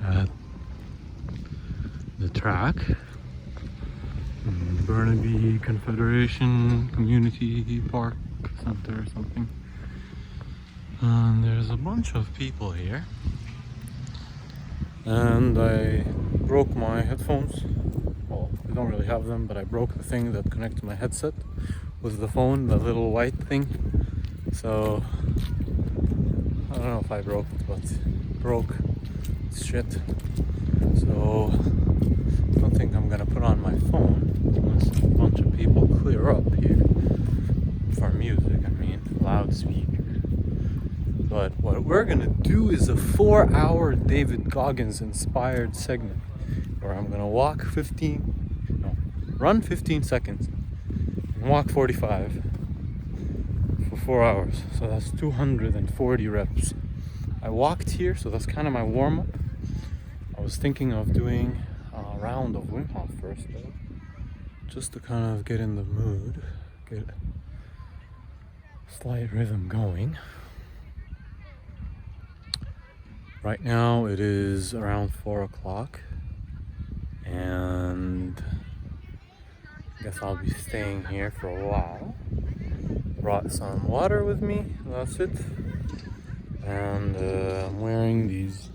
at the track. Burnaby Confederation Community Park Center or something. And there's a bunch of people here. And I broke my headphones. Well, I don't really have them, but I broke the thing that connects my headset with the phone, the little white thing. So I don't know if I broke it, but it broke. It's shit. So I don't think I'm gonna put on my phone unless a bunch of people clear up here for music. I mean, loudspeaker. But what we're gonna do is a 4-hour David Goggins inspired segment where I'm gonna run 15 seconds and walk 45 for 4 hours. So that's 240 reps. I walked here, so that's kind of my warm-up. I was thinking of doing a round of Wim Hof first, though, just to kind of get in the mood, get a slight rhythm going. Right now it is around 4 o'clock, and I guess I'll be staying here for a while. Brought some water with me, that's it. And I'm wearing these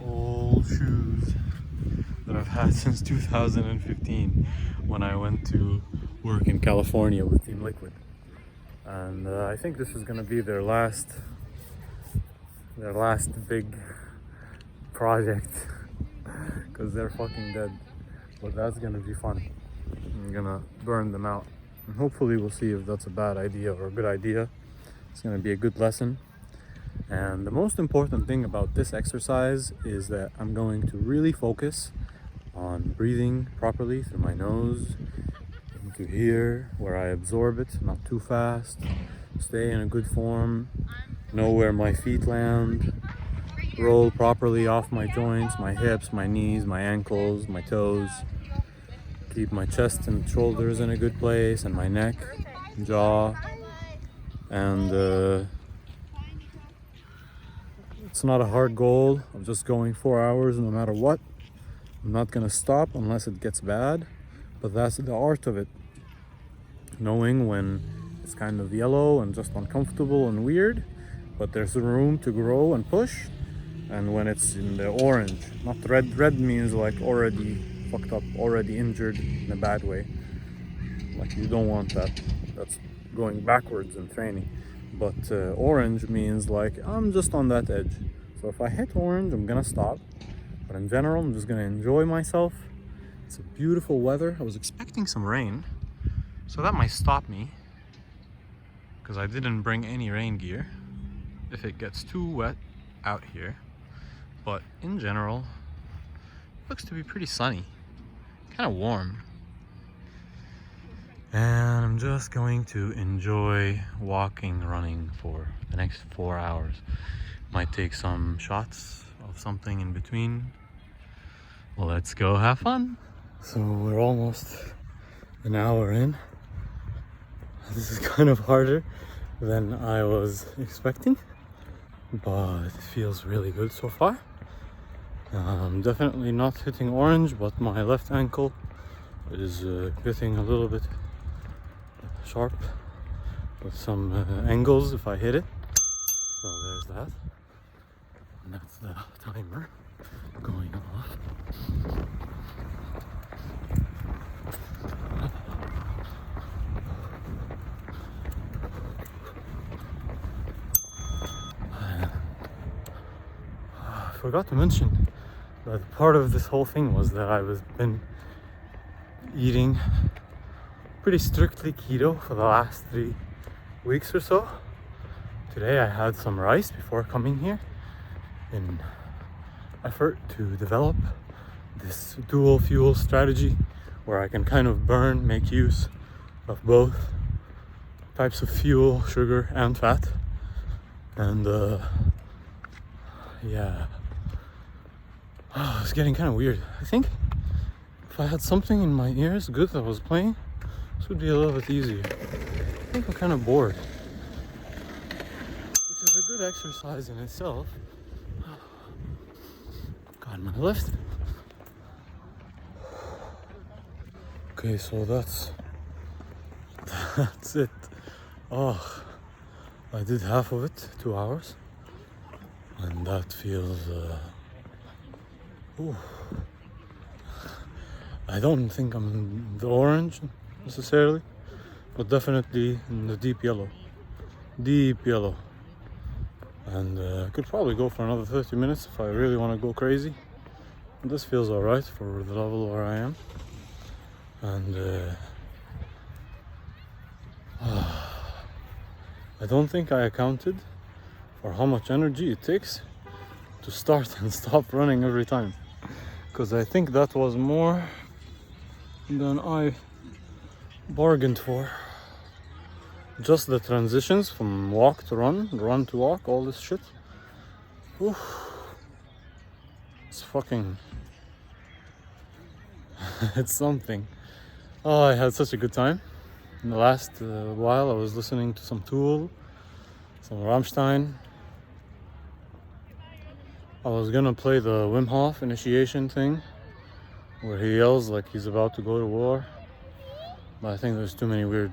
old shoes that I've had since 2015 when I went to work in California with Team Liquid. And I think this is gonna be their last big project because they're fucking dead. But that's gonna be fun. I'm gonna burn them out, and hopefully we'll see if that's a bad idea or a good idea. It's gonna be a good lesson. And the most important thing about this exercise is that I'm going to really focus on breathing properly through my nose into here where I absorb it, not too fast, stay in a good form, know where my feet land, roll properly off my joints, my hips, my knees, my ankles, my toes, keep my chest and shoulders in a good place, and my neck, jaw, and it's not a hard goal. I'm just going 4 hours no matter what. I'm not gonna stop unless it gets bad, but that's the art of it. Knowing when it's kind of yellow and just uncomfortable and weird, but there's room to grow and push, and when it's in the orange, not red. Red means like already fucked up, already injured in a bad way. Like you don't want that. That's going backwards in training. But orange means like I'm just on that edge. So if I hit orange, I'm gonna stop. But in general, I'm just gonna enjoy myself. It's a beautiful weather. I was expecting some rain, so that might stop me because I didn't bring any rain gear if it gets too wet out here. But in general, it looks to be pretty sunny, kind of warm. And I'm just going to enjoy walking, running for the next 4 hours. Might take some shots of something in between. Well, let's go have fun. So we're almost an hour in. This is kind of harder than I was expecting, but it feels really good so far. I'm definitely not hitting orange, but my left ankle is getting a little bit sharp with some angles if I hit it. So there's that. And that's the timer going off. I forgot to mention that part of this whole thing was that I was been eating pretty strictly keto for the last 3 weeks or so. Today I had some rice before coming here in effort to develop this dual fuel strategy where I can kind of make use of both types of fuel, sugar and fat. And yeah, it's getting kind of weird. I think if I had something in my ears good that was playing, this would be a little bit easier. I think I'm kind of bored, which is a good exercise in itself. on my left. Okay, so that's it. Oh, I did half of it, 2 hours, and that feels ooh. I don't think I'm in the orange necessarily, but definitely in the deep yellow, and I could probably go for another 30 minutes if I really want to go crazy. This feels alright for the level where I am, and I don't think I accounted for how much energy it takes to start and stop running every time, because I think that was more than I bargained for. Just the transitions from walk to run, run to walk, all this shit. Oof. It's fucking it's something. Oh, I had such a good time. In the last while I was listening to some Tool, some Rammstein. I was gonna play the Wim Hof initiation thing where he yells like he's about to go to war, but I think there's too many weird.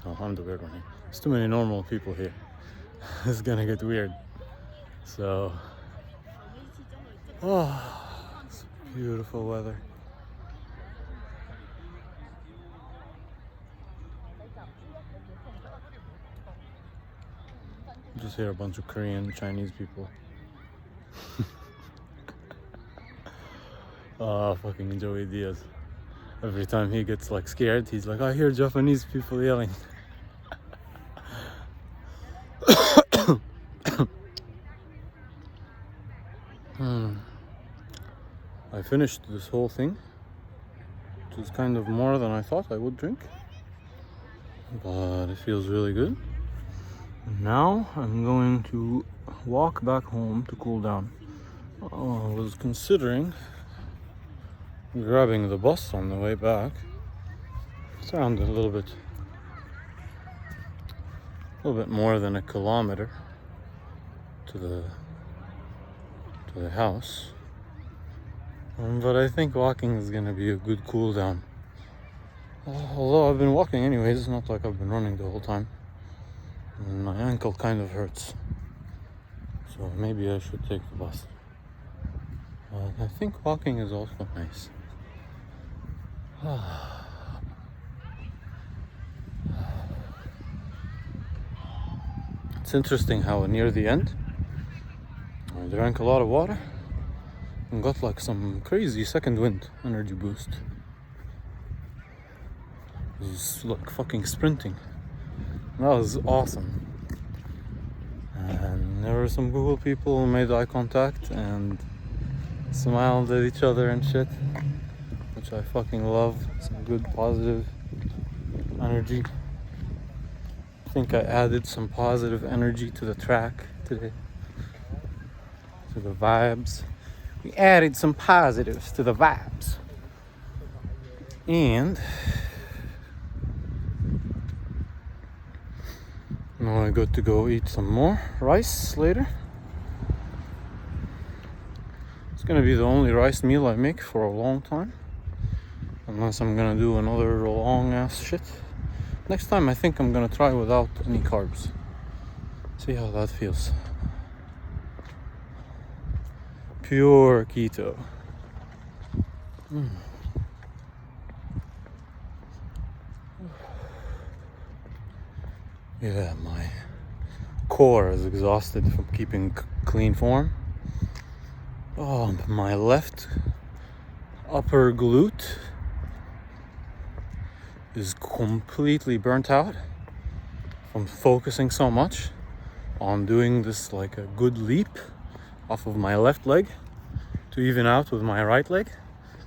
Oh, I'm the weird one here. There's too many normal people here. It's gonna get weird. So, oh, it's beautiful weather. Just hear a bunch of Korean, Chinese people. Fucking Joey Diaz. Every time he gets like scared, he's like, I hear Japanese people yelling. I finished this whole thing, which is kind of more than I thought I would drink, but it feels really good. Now I'm going to walk back home to cool down. I was considering grabbing the bus on the way back. It's around a little bit more than a kilometer to the house. But I think walking is gonna be a good cool down. Although I've been walking anyways, it's not like I've been running the whole time. And my ankle kind of hurts, so maybe I should take the bus. I think walking is also nice. It's interesting how near the end I drank a lot of water and got like some crazy second wind energy boost. It was like fucking sprinting. That was awesome. And there were some Google people who made eye contact and smiled at each other and shit, which I fucking love. Some good positive energy. I think I added some positive energy to the track today, to the vibes. We added some positives to the vibes. And now I got to go eat some more rice later. It's gonna be the only rice meal I make for a long time, unless I'm gonna do another long ass shit. Next time I think I'm gonna try without any carbs. See how that feels. Pure keto. Yeah, my core is exhausted from keeping clean form. Oh, my left upper glute is completely burnt out from focusing so much on doing this like a good leap off of my left leg to even out with my right leg,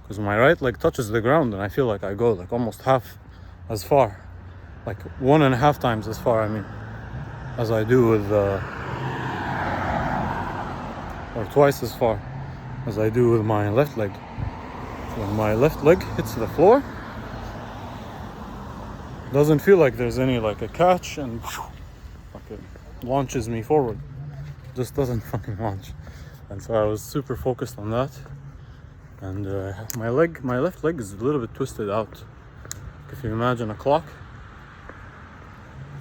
because my right leg touches the ground and I feel like I go like almost half as far, like 1.5 times as far, I mean, as I do with or twice as far as I do with my left leg. When my left leg hits the floor, doesn't feel like there's any like a catch and like it launches me forward. Just doesn't fucking launch. And so I was super focused on that. And my left leg is a little bit twisted out. If you imagine a clock,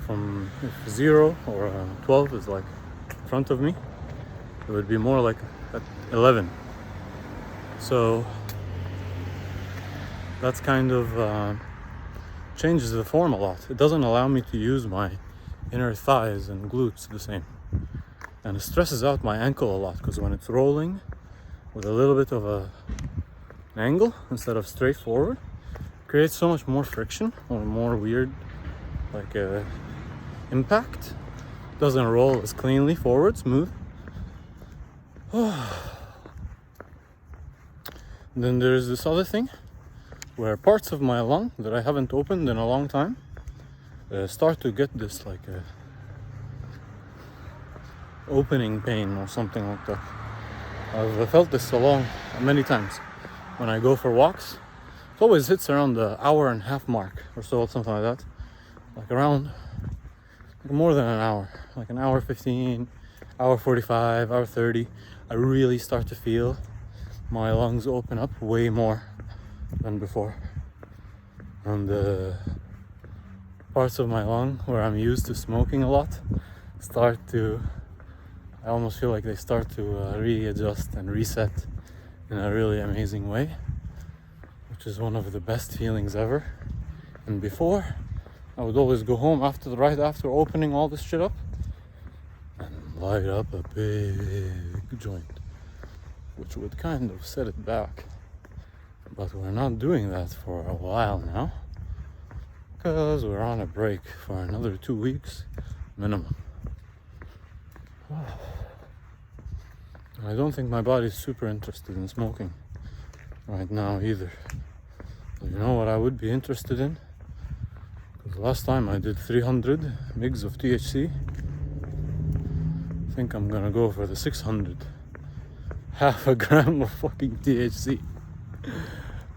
from if 0 or 12 is like in front of me, it would be more like at 11. So that's kind of changes the form a lot. It doesn't allow me to use my inner thighs and glutes the same. And it stresses out my ankle a lot, because when it's rolling with a little bit of an angle instead of straight forward, it creates so much more friction or more weird like impact. It doesn't roll as cleanly forward, smooth. Then there's this other thing where parts of my lung that I haven't opened in a long time start to get this like opening pain or something like that. I've felt this many times when I go for walks. It always hits around the hour-and-a-half mark or so, something like that. Like around more than an hour, like an hour 15, hour 45, hour 30. I really start to feel my lungs open up way more than before. And the parts of my lung where I'm used to smoking a lot I almost feel like they start to readjust and reset in a really amazing way, which is one of the best feelings ever. And before, I would always go home right after opening all this shit up and light up a big joint, which would kind of set it back. But we're not doing that for a while now, because we're on a break for another 2 weeks minimum. I don't think my body's super interested in smoking right now either. But you know what I would be interested in? Because last time I did 300 mgs of THC. I think I'm gonna go for the 600. Half a gram of fucking THC.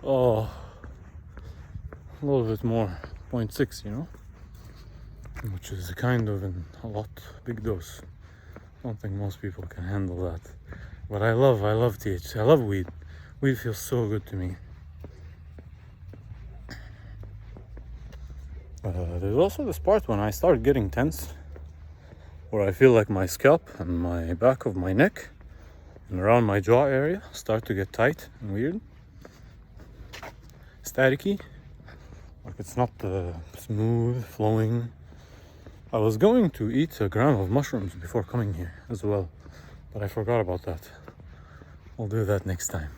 Oh, a little bit more, 0.6, you know? Which is kind of a big dose. I don't think most people can handle that. But I love THC. I love weed. Weed feels so good to me. There's also this part when I start getting tense, where I feel like my scalp and my back of my neck and around my jaw area start to get tight and weird. Staticky. Like it's not smooth, flowing. I was going to eat a gram of mushrooms before coming here as well, but I forgot about that. I'll do that next time.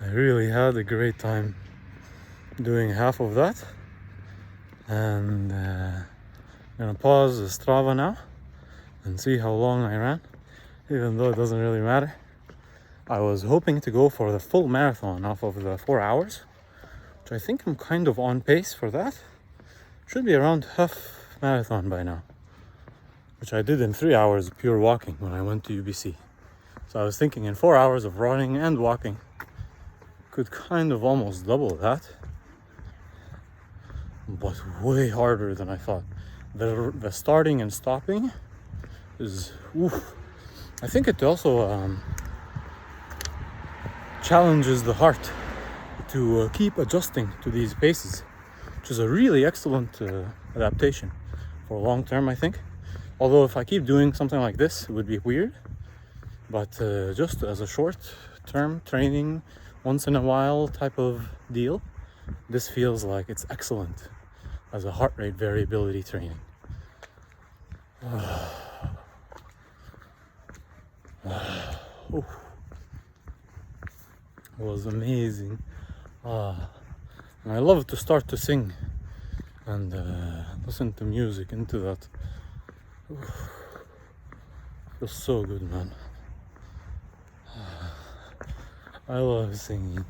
I really had a great time doing half of that, and I'm gonna pause the Strava now and see how long I ran, even though it doesn't really matter. I was hoping to go for the full marathon off of the 4 hours, which I think I'm kind of on pace for that. Should be around half marathon by now, which I did in 3 hours pure walking when I went to UBC. So I was thinking in 4 hours of running and walking, could kind of almost double that, but way harder than I thought. The starting and stopping is oof. I think it also challenges the heart to keep adjusting to these paces, which is a really excellent adaptation for long term, I think. Although if I keep doing something like this, it would be weird. But just as a short term training, once in a while type of deal, this feels like it's excellent as a heart rate variability training. It was amazing. And I love to start to sing and listen to music into that. Feels so good, man. I love singing.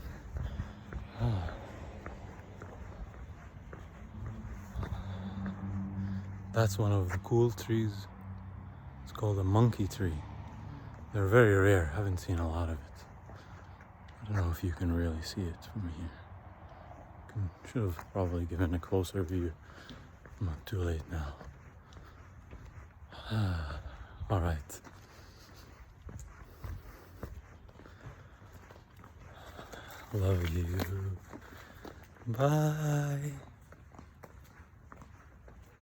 That's one of the cool trees. It's called a monkey tree. They're very rare. I haven't seen a lot of it. I don't know if you can really see it from here. Should have probably given a closer view. I'm not too late now. All right. Love you. Bye.